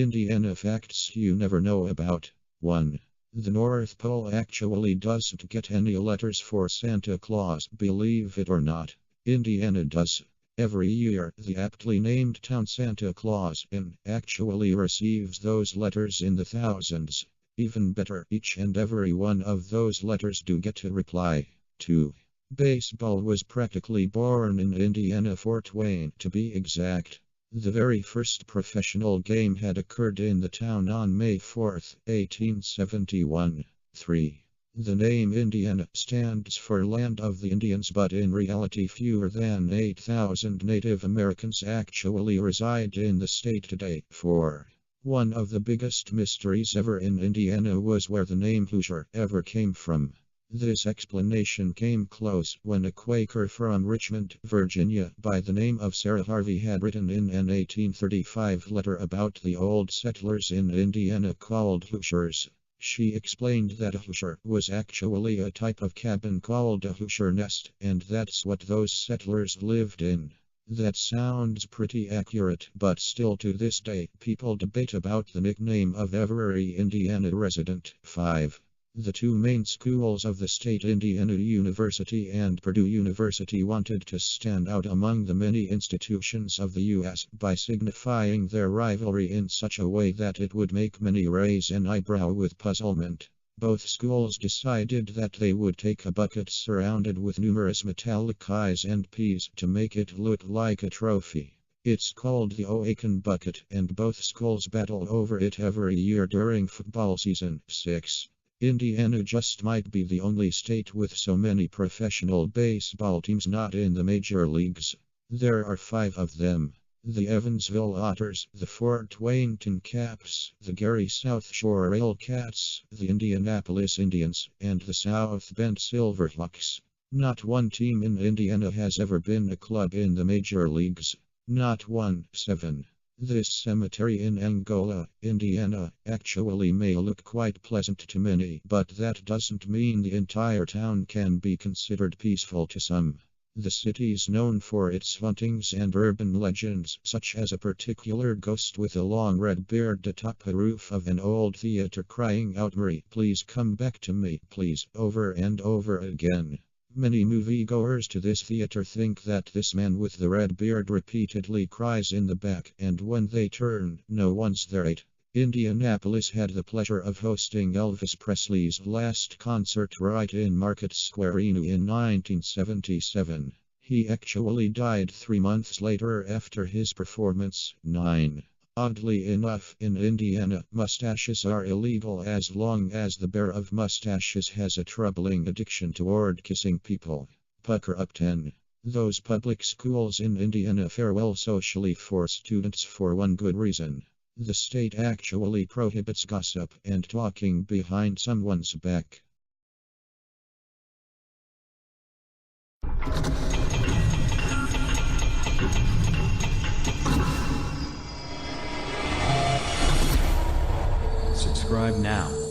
Indiana facts you never know about. 1. The North Pole actually doesn't get any letters for Santa Claus, believe it or not. Indiana does. Every year, the aptly named town Santa Claus actually receives those letters in the thousands. Even better, each and every one of those letters do get a reply. 2. Baseball was practically born in Indiana, Fort Wayne, to be exact. The very first professional game had occurred in the town on May 4, 1871. 3. The name Indiana stands for Land of the Indians, but in reality fewer than 8,000 Native Americans actually reside in the state today. 4. One of the biggest mysteries ever in Indiana was where the name Hoosier ever came from. This explanation came close when a Quaker from Richmond, Virginia, by the name of Sarah Harvey had written in an 1835 letter about the old settlers in Indiana called Hoosiers. She explained that a Hoosier was actually a type of cabin called a Hoosier nest, and that's what those settlers lived in. That sounds pretty accurate, but still to this day, people debate about the nickname of every Indiana resident. 5. The two main schools of the state, Indiana University and Purdue University, wanted to stand out among the many institutions of the U.S. by signifying their rivalry in such a way that it would make many raise an eyebrow with puzzlement. Both schools decided that they would take a bucket surrounded with numerous metallic I's and P's to make it look like a trophy. It's called the Oaken Bucket, and both schools battle over it every year during football season. 6. Indiana just might be the only state with so many professional baseball teams not in the major leagues. There are 5 of them. The Evansville Otters, the Fort Wayne Tin Caps, the Gary South Shore Railcats, the Indianapolis Indians, and the South Bend Silverhawks. Not one team in Indiana has ever been a club in the major leagues. Not one. 7. This cemetery in Angola, Indiana, actually may look quite pleasant to many, but that doesn't mean the entire town can be considered peaceful to some. The city's known for its hauntings and urban legends, such as a particular ghost with a long red beard atop a roof of an old theater crying out, "Marie, please come back to me, please," over and over again. Many moviegoers to this theater think that this man with the red beard repeatedly cries in the back, and when they turn, no one's there. 8. Indianapolis had the pleasure of hosting Elvis Presley's last concert right in Market Square in 1977. He actually died 3 months later after his performance. 9. Oddly enough, in Indiana, mustaches are illegal as long as the bearer of mustaches has a troubling addiction toward kissing people. Pucker up. 10. Those public schools in Indiana fare well socially for students for one good reason. The state actually prohibits gossip and talking behind someone's back. Subscribe now.